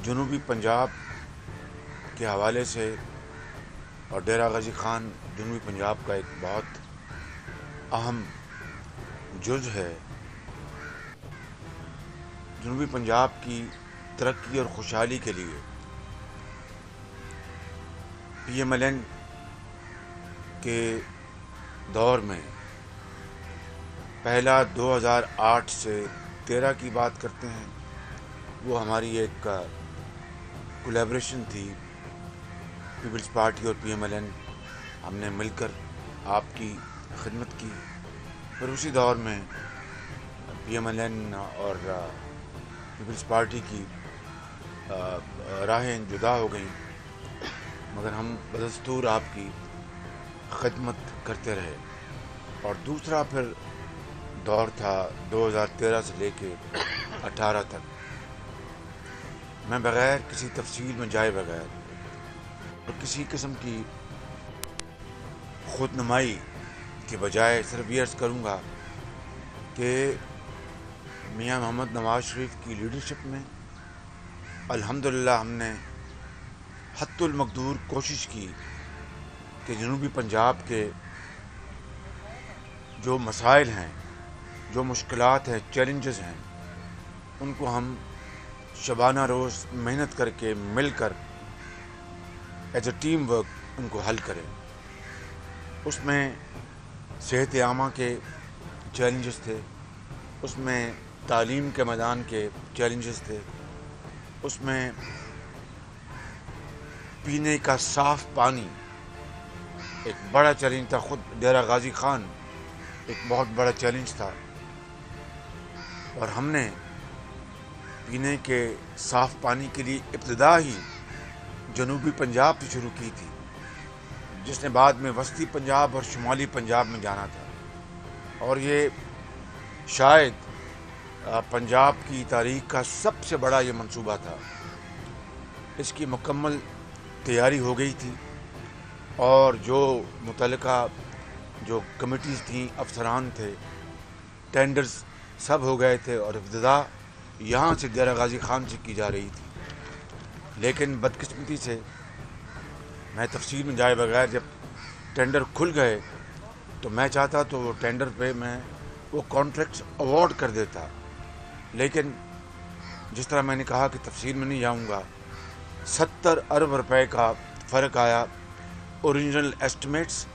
جنوبی پنجاب کے حوالے سے اور ڈیرہ غازی خان جنوبی پنجاب کا ایک بہت اہم جز ہے۔ جنوبی پنجاب کی ترقی اور خوشحالی کے لیے پی ایم ایل این کے دور میں پہلا 2008 سے 13 کی بات کرتے ہیں، وہ ہماری ایک کولیبریشن تھی پیپلز پارٹی اور پی ایم ایل این، ہم نے مل کر آپ کی خدمت کی۔ پھر اسی دور میں پی ایم ایل این اور پیپلز پارٹی کی راہیں جدا ہو گئیں، مگر ہم بدستور آپ کی خدمت کرتے رہے۔ اور دوسرا پھر دور تھا 2013 سے لے کے 18 تک۔ میں بغیر کسی تفصیل میں جائے بغیر اور کسی قسم کی خود نمائی کے بجائے صرف یہ عرض کروں گا کہ میاں محمد نواز شریف کی لیڈرشپ میں الحمدللہ ہم نے حتی المقدور کوشش کی کہ جنوبی پنجاب کے جو مسائل ہیں، جو مشکلات ہیں، چیلنجز ہیں، ان کو ہم شبانہ روز محنت کر کے مل کر as a team work in کو حل کریں۔ اس میں صحت عامہ کے چیلنجز تھے، اس میں تعلیم کے میدان کے چیلنجز تھے، اس میں پینے کا صاف پانی ایک بڑا چیلنج تھا۔ خود ڈیرہ غازی خان ایک بہت بڑا چیلنج تھا، اور ہم نے پینے کے صاف پانی کے لیے ابتدا ہی جنوبی پنجاب سے شروع کی تھی، جس نے بعد میں وسطی پنجاب اور شمالی پنجاب میں جانا تھا۔ اور یہ شاید پنجاب کی تاریخ کا سب سے بڑا یہ منصوبہ تھا۔ اس کی مکمل تیاری ہو گئی تھی، اور جو متعلقہ جو کمیٹیز تھیں، افسران تھے، ٹینڈرز سب ہو گئے تھے، اور ابتدا یہاں سے ڈیرہ غازی خان سے کی جا رہی تھی۔ لیکن بدقسمتی سے میں تفصیل میں جائے بغیر جب ٹینڈر کھل گئے تو میں چاہتا تو وہ ٹینڈر پہ میں وہ کانٹریکٹس اوارڈ کر دیتا، لیکن جس طرح میں نے کہا کہ تفصیل میں نہیں جاؤں گا، 70 ارب روپے کا فرق آیا اوریجنل ایسٹیمیٹس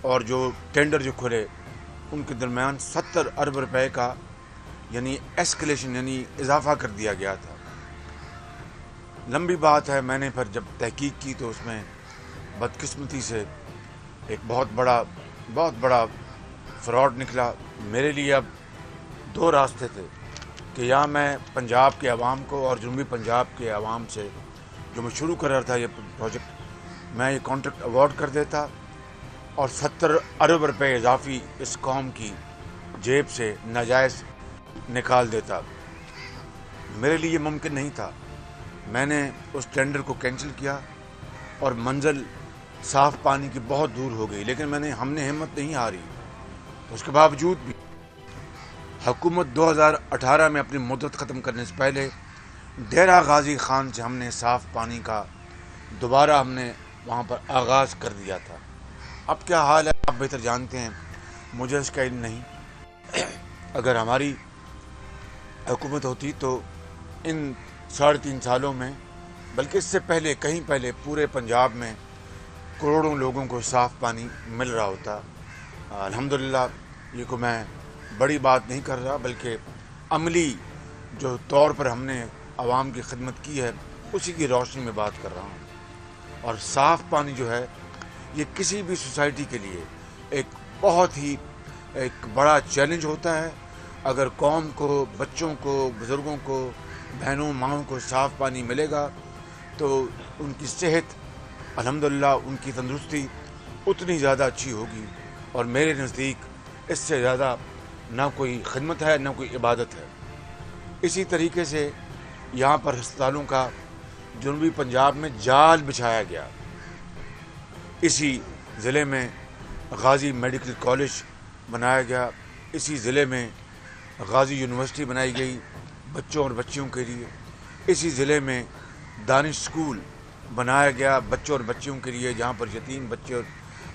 اور جو ٹینڈر جو کھلے ان کے درمیان 70 ارب روپے کا یعنی ایسکلیشن یعنی اضافہ کر دیا گیا تھا۔ لمبی بات ہے، میں نے پھر جب تحقیق کی تو اس میں بدقسمتی سے ایک بہت بڑا فراڈ نکلا۔ میرے لیے اب دو راستے تھے کہ یا میں پنجاب کے عوام کو اور جنوبی پنجاب کے عوام سے جو میں شروع کر رہا تھا یہ پروجیکٹ، میں یہ کانٹریکٹ اوارڈ کر دیتا اور 70 ارب روپے اضافی اس قوم کی جیب سے ناجائز نکال دیتا۔ میرے لیے یہ ممکن نہیں تھا۔ میں نے اس ٹینڈر کو کینسل کیا اور منزل صاف پانی کی بہت دور ہو گئی، لیکن ہم نے ہمت نہیں ہاری۔ اس کے باوجود بھی حکومت 2018 میں اپنی مدت ختم کرنے سے پہلے ڈیرہ غازی خان سے ہم نے صاف پانی کا دوبارہ ہم نے وہاں پر آغاز کر دیا تھا۔ اب کیا حال ہے آپ بہتر جانتے ہیں، مجھے اس کا علم نہیں۔ اگر ہماری حکومت ہوتی تو ان 3.5 سالوں میں، بلکہ اس سے پہلے کہیں پہلے، پورے پنجاب میں کروڑوں لوگوں کو صاف پانی مل رہا ہوتا۔ الحمدللہ یہ کو میں بڑی بات نہیں کر رہا، بلکہ عملی جو طور پر ہم نے عوام کی خدمت کی ہے اسی کی روشنی میں بات کر رہا ہوں۔ اور صاف پانی جو ہے یہ کسی بھی سوسائٹی کے لیے ایک بہت ہی ایک بڑا چیلنج ہوتا ہے۔ اگر قوم کو، بچوں کو، بزرگوں کو، بہنوں ماؤں کو صاف پانی ملے گا تو ان کی صحت الحمدللہ، ان کی تندرستی اتنی زیادہ اچھی ہوگی، اور میرے نزدیک اس سے زیادہ نہ کوئی خدمت ہے نہ کوئی عبادت ہے۔ اسی طریقے سے یہاں پر ہسپتالوں کا جنوبی پنجاب میں جال بچھایا گیا۔ اسی ضلع میں غازی میڈیکل کالج بنایا گیا، اسی ضلع میں غازی یونیورسٹی بنائی گئی بچوں اور بچیوں کے لیے، اسی ضلع میں دانش اسکول بنایا گیا بچوں اور بچیوں کے لیے، جہاں پر یتیم بچے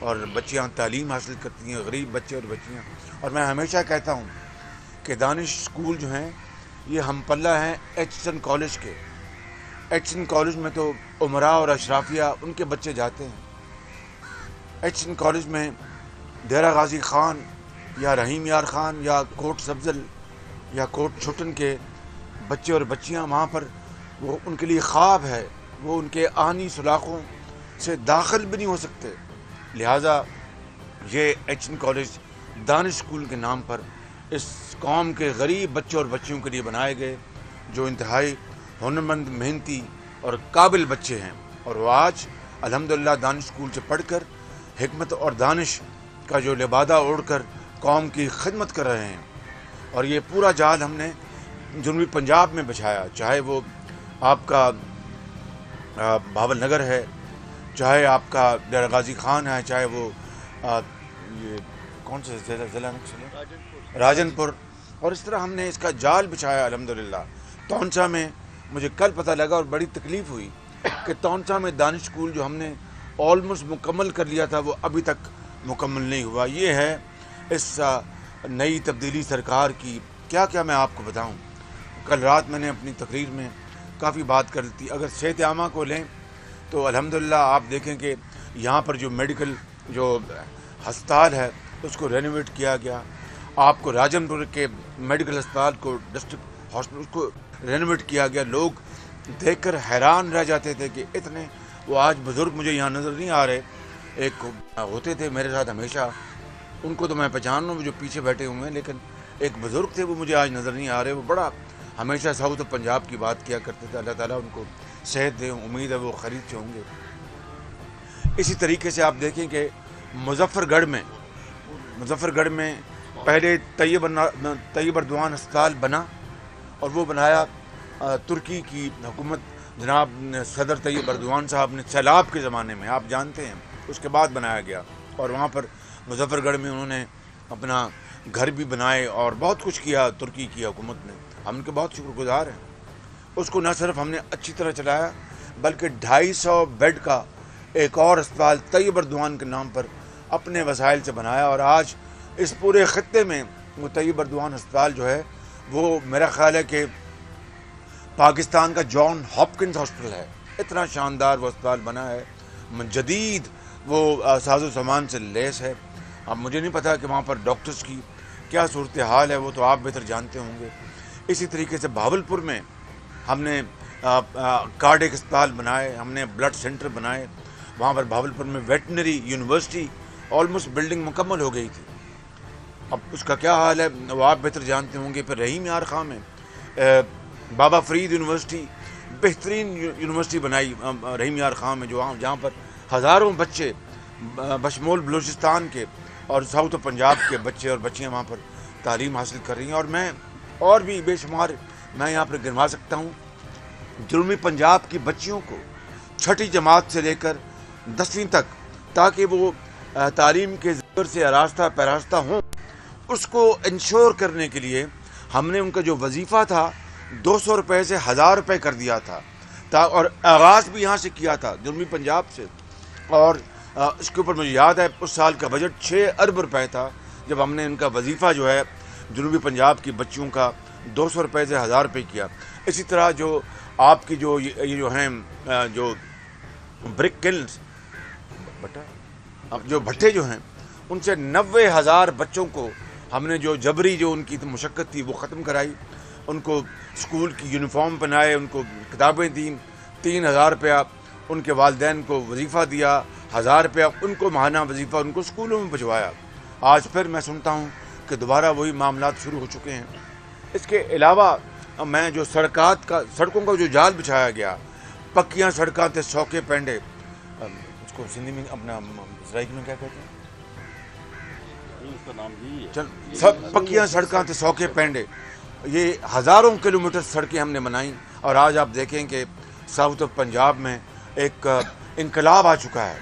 اور بچیاں تعلیم حاصل کرتی ہیں، غریب بچے اور بچیاں. اور میں ہمیشہ کہتا ہوں کہ دانش اسکول جو ہیں یہ ہم پلہ ہیں ایچسن کالج کے. ایچسن کالج میں تو عمراء اور اشرافیہ ان کے بچے جاتے ہیں. ایچسن کالج میں ڈیرہ غازی خان یا رحیم یار خان یا کوٹ سبزل یا کوٹ چھٹن کے بچے اور بچیاں وہاں پر، وہ ان کے لیے خواب ہے، وہ ان کے آہنی سلاخوں سے داخل بھی نہیں ہو سکتے. لہٰذا یہ ایچسن کالج دانش اسکول کے نام پر اس قوم کے غریب بچوں اور بچیوں کے لیے بنائے گئے، جو انتہائی ہنرمند، محنتی اور قابل بچے ہیں. اور وہ آج الحمدللہ دانش اسکول سے پڑھ کر حکمت اور دانش کا جو لبادہ اوڑھ کر قوم کی خدمت کر رہے ہیں. اور یہ پورا جال ہم نے جنوبی پنجاب میں بچھایا، چاہے وہ آپ کا بھاول نگر ہے، چاہے آپ کا ڈیرہ غازی خان ہے، چاہے وہ یہ کون سے ضلع راجن پور. اور اس طرح ہم نے اس کا جال بچھایا الحمدللہ. تونسا میں مجھے کل پتہ لگا اور بڑی تکلیف ہوئی کہ تونسا میں دانش اسکول جو ہم نے آلموسٹ مکمل کر لیا تھا وہ ابھی تک مکمل نہیں ہوا. یہ ہے اس نئی تبدیلی سرکار کی. کیا کیا میں آپ کو بتاؤں. کل رات میں نے اپنی تقریر میں کافی بات کر لی. اگر صحت عامہ کو لیں تو الحمدللہ آپ دیکھیں کہ یہاں پر جو میڈیکل جو ہسپتال ہے اس کو رینوویٹ کیا گیا. آپ کو راجن پور کے میڈیکل ہسپتال کو، ڈسٹرکٹ ہاسپٹل، اس کو رینوویٹ کیا گیا. لوگ دیکھ کر حیران رہ جاتے تھے کہ اتنے، وہ آج بزرگ مجھے یہاں نظر نہیں آ رہے. ایک ہوتے تھے میرے ساتھ ہمیشہ، ان کو تو میں پہچان رہا ہوں جو پیچھے بیٹھے ہوئے ہیں، لیکن ایک بزرگ تھے وہ مجھے آج نظر نہیں آ رہے. وہ بڑا ہمیشہ ساؤتھ پنجاب کی بات کیا کرتے تھے. اللہ تعالیٰ ان کو صحت دے، امید ہے وہ خرید سے ہوں گے. اسی طریقے سے آپ دیکھیں کہ مظفر گڑھ میں پہلے طیب اردوان ہسپتال بنا، اور وہ بنایا ترکی کی حکومت جناب صدر طیب اردوان صاحب نے سیلاب کے زمانے میں، آپ جانتے ہیں، اس کے بعد بنایا گیا. اور وہاں پر مظفر گڑھ میں انہوں نے اپنا گھر بھی بنائے اور بہت کچھ کیا ترکی کی حکومت نے. ہم ان کے بہت شکر گزار ہیں. اس کو نہ صرف ہم نے اچھی طرح چلایا بلکہ 250 بیڈ کا ایک اور اسپتال طیب اردوان کے نام پر اپنے وسائل سے بنایا. اور آج اس پورے خطے میں وہ طیب اردوان اسپتال جو ہے وہ میرا خیال ہے کہ پاکستان کا جان ہاپکنز ہاسپٹل ہے. اتنا شاندار وہ اسپتال بنا ہے، جدید وہ ساز و سامان سے لیس ہے. اب مجھے نہیں پتا کہ وہاں پر ڈاکٹرز کی کیا صورتحال ہے، وہ تو آپ بہتر جانتے ہوں گے. اسی طریقے سے بھاولپور میں ہم نے کارڈیک اسپتال بنائے، ہم نے بلڈ سینٹر بنائے. وہاں پر بھاولپور میں ویٹنری یونیورسٹی آلموسٹ بلڈنگ مکمل ہو گئی تھی. اب اس کا کیا حال ہے وہ آپ بہتر جانتے ہوں گے. پھر رحیم یار خان میں بابا فرید یونیورسٹی، بہترین یونیورسٹی بنائی رحیم یار خان میں، جہاں پر ہزاروں بچے بشمول بلوچستان کے اور ساؤتھ پنجاب کے بچے اور بچیاں وہاں پر تعلیم حاصل کر رہی ہیں. اور میں اور بھی بے شمار میں یہاں پر گنوا سکتا ہوں. جنوبی پنجاب کی بچیوں کو 6ٹھی جماعت سے لے کر 10ویں تک، تاکہ وہ تعلیم کے ذکر سے آراستہ پیراستہ ہوں، اس کو انشور کرنے کے لیے ہم نے ان کا جو وظیفہ تھا 200 روپے سے 1000 روپے کر دیا تھا. اور آغاز بھی یہاں سے کیا تھا جنوبی پنجاب سے. اور اس کے اوپر مجھے یاد ہے اس سال کا بجٹ 6 ارب روپے تھا جب ہم نے ان کا وظیفہ جو ہے جنوبی پنجاب کی بچیوں کا 200 روپے سے 1000 روپے کیا. اسی طرح جو آپ کی جو یہ جو ہیں جو برک کلنز جو بھٹے جو ہیں، ان سے 90,000 بچوں کو ہم نے جو جبری جو ان کی مشقت تھی وہ ختم کرائی. ان کو اسکول کی یونیفارم پہنائے، ان کو کتابیں دیں، 3,000 روپیہ ان کے والدین کو وظیفہ دیا، 1000 روپیہ ان کو ماہانہ وظیفہ ان کو اسکولوں میں بھجوایا. آج پھر میں سنتا ہوں کہ دوبارہ وہی معاملات شروع ہو چکے ہیں. اس کے علاوہ میں جو سڑکوں کا جو جال بچھایا گیا، پکیاں سڑکاں تھے سوکھے پینڈے، اس کو سندھی میں اپنا سرائکی میں کیا کہتے ہیں، پکیاں سڑکاں تھے سوکھے پینڈے. یہ ہزاروں کلومیٹر سڑکیں ہم نے بنائیں. اور آج آپ دیکھیں کہ ساؤتھ پنجاب میں ایک انقلاب آ چکا ہے.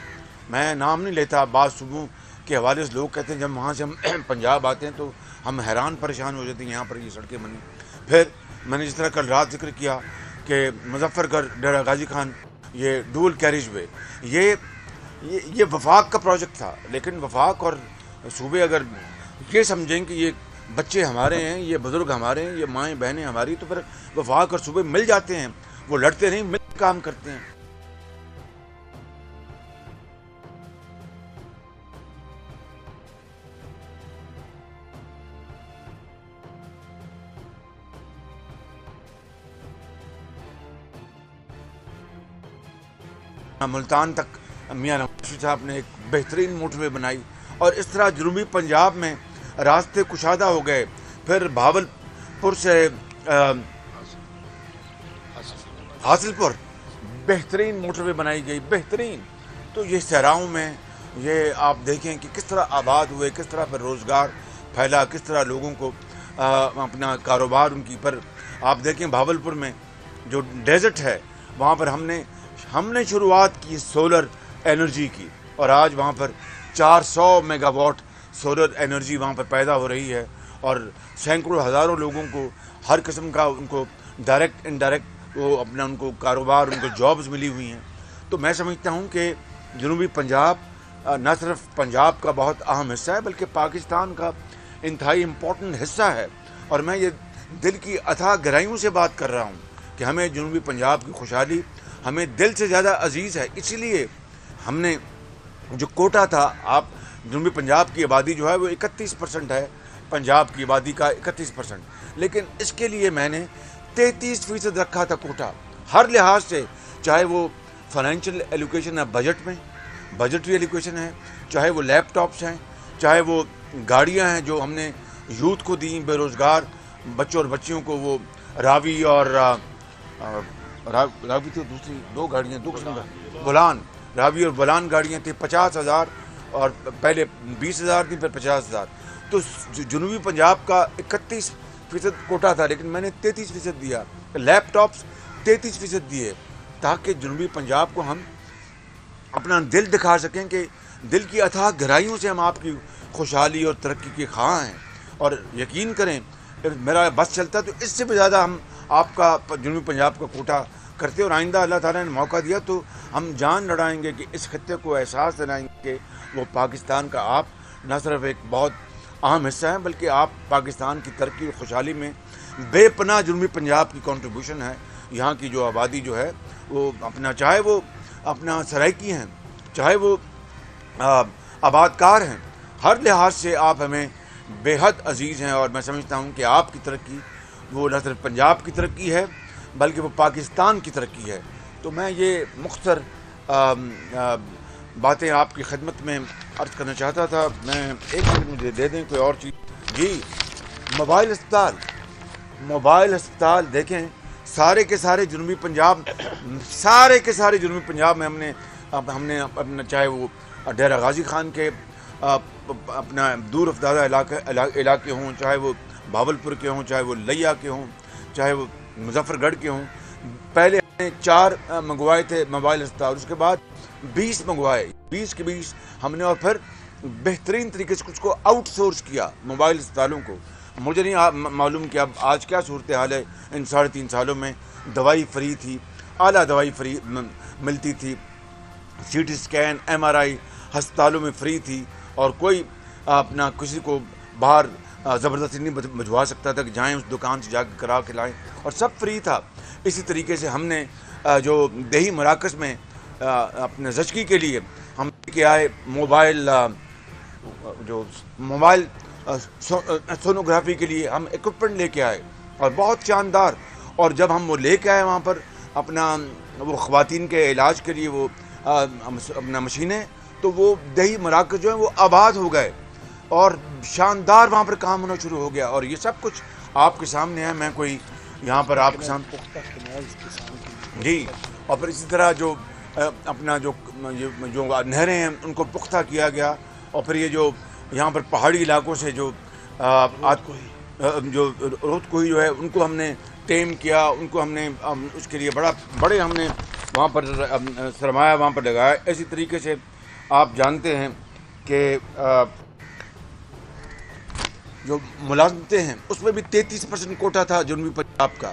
میں نام نہیں لیتا، بعض صوبوں کے حوالے سے لوگ کہتے ہیں جب وہاں سے ہم پنجاب آتے ہیں تو ہم حیران پریشان ہو جاتے ہیں یہاں پر یہ سڑکیں بنی. پھر میں نے جس طرح کل رات ذکر کیا کہ مظفر گڑھ ڈیرہ غازی خان یہ ڈول کیریج وے یہ وفاق کا پروجیکٹ تھا، لیکن وفاق اور صوبے اگر یہ سمجھیں کہ یہ بچے ہمارے ہیں، یہ بزرگ ہمارے ہیں، یہ مائیں بہنیں ہماری، تو پھر وفاق اور صوبے مل جاتے ہیں، وہ لڑتے نہیں، مل کے کام کرتے ہیں۔ ملتان تک میاں نواز شریف صاحب نے ایک بہترین موٹر وے بنائی، اور اس طرح جنوبی پنجاب میں راستے کشادہ ہو گئے۔ پھر بھاول پور سے حاصل پور بہترین موٹر وے بنائی گئی، بہترین۔ تو یہ صحراؤں میں یہ آپ دیکھیں کہ کس طرح آباد ہوئے، کس طرح پر روزگار پھیلا، کس طرح لوگوں کو اپنا کاروبار ان کی پر۔ آپ دیکھیں بھاول پور میں جو ڈیزرٹ ہے وہاں پر ہم نے شروعات کی سولر انرجی کی، اور آج وہاں پر 400 میگا واٹ سولر انرجی وہاں پر پیدا ہو رہی ہے، اور سینکڑوں ہزاروں لوگوں کو ہر قسم کا ان کو ڈائریکٹ انڈائریکٹ وہ اپنا ان کو کاروبار، ان کو جابز ملی ہوئی ہیں۔ تو میں سمجھتا ہوں کہ جنوبی پنجاب نہ صرف پنجاب کا بہت اہم حصہ ہے بلکہ پاکستان کا انتہائی امپورٹنٹ حصہ ہے، اور میں یہ دل کی اتھاہ گہرائیوں سے بات کر رہا ہوں کہ ہمیں جنوبی پنجاب کی خوشحالی ہمیں دل سے زیادہ عزیز ہے۔ اسی لیے ہم نے جو کوٹا تھا، آپ جنوبی پنجاب کی آبادی جو ہے وہ 31% ہے، پنجاب کی آبادی کا 31%، لیکن اس کے لیے میں نے 33% رکھا تھا کوٹا، ہر لحاظ سے، چاہے وہ فائنینشیل ایلوکیشن ہے بجٹ میں، بجٹری ایلوکیشن ہے، چاہے وہ لیپ ٹاپس ہیں، چاہے وہ گاڑیاں ہیں جو ہم نے یوتھ کو دیں، بے روزگار بچوں اور بچیوں کو، وہ راوی اور راوی تو دوسری دو گاڑیاں، دو قسم کا بولان، راوی اور بولان گاڑیاں تھیں، 50,000 اور پہلے 20,000 تھیں، پھر 50,000۔ تو جنوبی پنجاب کا 31% کوٹا تھا، لیکن میں نے 33% دیا، لیپ ٹاپس 33% دیے، تاکہ جنوبی پنجاب کو ہم اپنا دل دکھا سکیں کہ دل کی اتھاہ گہرائیوں سے ہم آپ کی خوشحالی اور ترقی کے خواہاں ہیں۔ اور یقین کریں میرا بس چلتا تو اس سے بھی زیادہ ہم آپ کا جنوبی پنجاب کا کوٹا کرتے، اور آئندہ اللہ تعالیٰ نے موقع دیا تو ہم جان لڑائیں گے کہ اس خطے کو احساس دلائیں گے کہ وہ پاکستان کا آپ نہ صرف ایک بہت اہم حصہ ہیں بلکہ آپ پاکستان کی ترقی اور خوشحالی میں بے پناہ جنوبی پنجاب کی کنٹریبیوشن ہے۔ یہاں کی جو آبادی جو ہے وہ اپنا، چاہے وہ اپنا سرائکی ہیں، چاہے وہ آباد کار ہیں، ہر لحاظ سے آپ ہمیں بے حد عزیز ہیں، اور میں سمجھتا ہوں کہ آپ کی ترقی وہ نہ صرف پنجاب کی ترقی ہے بلکہ وہ پاکستان کی ترقی ہے۔ تو میں یہ مختصر باتیں آپ کی خدمت میں عرض کرنا چاہتا تھا۔ میں ایک منٹ مجھے دے دیں کوئی اور چیز۔ جی، موبائل ہسپتال دیکھیں، سارے کے سارے جنوبی پنجاب، سارے کے سارے جنوبی پنجاب میں ہم نے اپنا، چاہے وہ ڈیرہ غازی خان کے اپنا دور افتادہ علاقے ہوں، چاہے وہ بھاول پور کے ہوں، چاہے وہ لیا کے ہوں، چاہے وہ مظفر گڑھ کے ہوں، پہلے ہم نے 4 منگوائے تھے موبائل ہسپتال، اس کے بعد 20 منگوائے، 20 کے 20 ہم نے، اور پھر بہترین طریقے سے کچھ کو آؤٹ سورس کیا موبائل ہسپتالوں کو۔ مجھے نہیں معلوم کہ اب آج کیا صورتحال ہے۔ ان 3.5 سالوں میں دوائی فری تھی، اعلیٰ دوائی فری ملتی تھی، سی ٹی اسکین، MRI ہسپتالوں میں فری تھی، اور کوئی اپنا کسی کو باہر زبردستی نہیں بھجوا سکتا تھا کہ جائیں اس دکان سے جا کے کرا کے لائیں، اور سب فری تھا۔ اسی طریقے سے ہم نے جو دیہی مراکز میں اپنے زچگی کے لیے ہم لے کے آئے موبائل سونوگرافی کے لیے ہم ایکوپمنٹ لے کے آئے، اور بہت شاندار۔ اور جب ہم وہ لے کے آئے وہاں پر اپنا وہ خواتین کے علاج کے لیے وہ اپنا مشینیں، تو وہ دیہی مراکز جو ہیں وہ آباد ہو گئے، اور شاندار وہاں پر کام ہونا شروع ہو گیا۔ اور یہ سب کچھ آپ کے سامنے ہے، میں کوئی یہاں پر آپ کے سامنے جی۔ اور پھر اسی طرح جو اپنا جو نہریں ہیں ان کو پختہ کیا گیا، اور پھر یہ جو یہاں پر پہاڑی علاقوں سے جو روت کوہی جو ہے ان کو ہم نے ٹیم کیا، ان کو ہم نے اس کے لیے بڑے ہم نے وہاں پر سرمایہ وہاں پر لگایا۔ اسی طریقے سے آپ جانتے ہیں کہ جو ملازمتیں ہیں اس میں بھی 33% کوٹا تھا جنوبی پنجاب کا،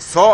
100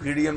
PDM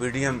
PDM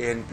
ANP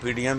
PDM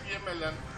PMLN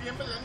PMLN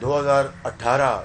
2018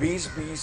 20-20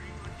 T20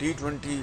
T20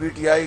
PTI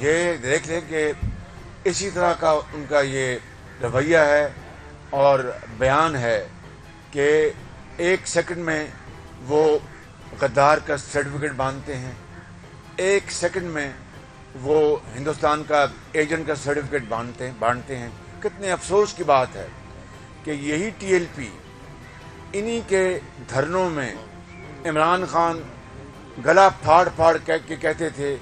یہ دیکھ لیں کہ اسی طرح کا ان کا یہ رویہ ہے اور بیان ہے کہ 1 سیکنڈ میں وہ غدار کا سرٹیفکیٹ باندھتے ہیں، 1 سیکنڈ میں وہ ہندوستان کا ایجنٹ کا سرٹیفکیٹ بانٹتے ہیں۔ کتنے افسوس کی بات ہے کہ یہی ٹی ایل پی انہی کے دھرنوں میں عمران خان گلا پھاڑ پھاڑ کے کہتے تھے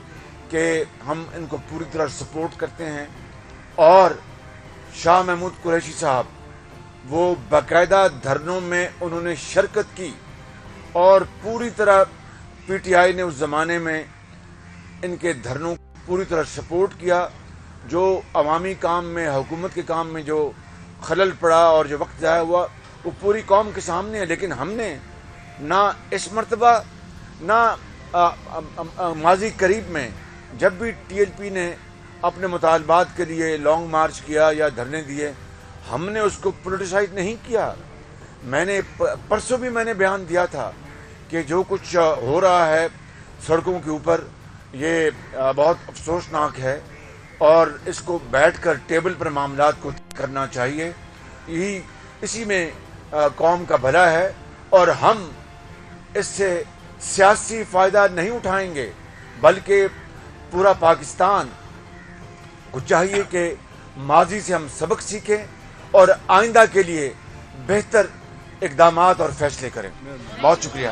کہ ہم ان کو پوری طرح سپورٹ کرتے ہیں، اور شاہ محمود قریشی صاحب وہ باقاعدہ دھرنوں میں انہوں نے شرکت کی اور پوری طرح پی ٹی آئی نے اس زمانے میں ان کے دھرنوں کو پوری طرح سپورٹ کیا۔ جو عوامی کام میں، حکومت کے کام میں جو خلل پڑا اور جو وقت ضائع ہوا وہ پوری قوم کے سامنے ہے، لیکن ہم نے نہ اس مرتبہ نہ ماضی قریب میں جب بھی ٹی ایل پی نے اپنے مطالبات کے لیے لانگ مارچ کیا یا دھرنے دیے، ہم نے اس کو پولیٹیسائز نہیں کیا۔ میں نے پرسوں بھی میں نے بیان دیا تھا کہ جو کچھ ہو رہا ہے سڑکوں کے اوپر یہ بہت افسوسناک ہے، اور اس کو بیٹھ کر ٹیبل پر معاملات کو کرنا چاہیے، اسی میں قوم کا بھلا ہے، اور ہم اس سے سیاسی فائدہ نہیں اٹھائیں گے، بلکہ پورا پاکستان کو چاہیے کہ ماضی سے ہم سبق سیکھیں اور آئندہ کے لیے بہتر اقدامات اور فیصلے کریں۔ بہت شکریہ۔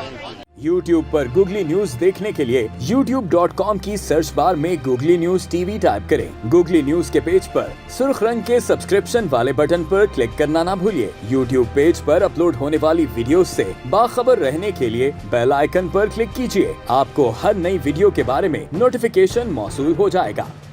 YouTube پر گوگلی نیوز دیکھنے کے لیے youtube.com کی سرچ بار میں googly news T V type کریں۔ گوگلی نیوز کے پیج پر سرخ رنگ کے سبسکرپشن والے بٹن پر کلک کرنا نہ بھولیے۔ YouTube پیج پر اپلوڈ ہونے والی ویڈیوز سے باخبر رہنے کے لیے بیل آئیکن پر کلک کیجیے۔ آپ کو ہر نئی ویڈیو کے بارے میں نوٹیفیکیشن موصول ہو جائے گا۔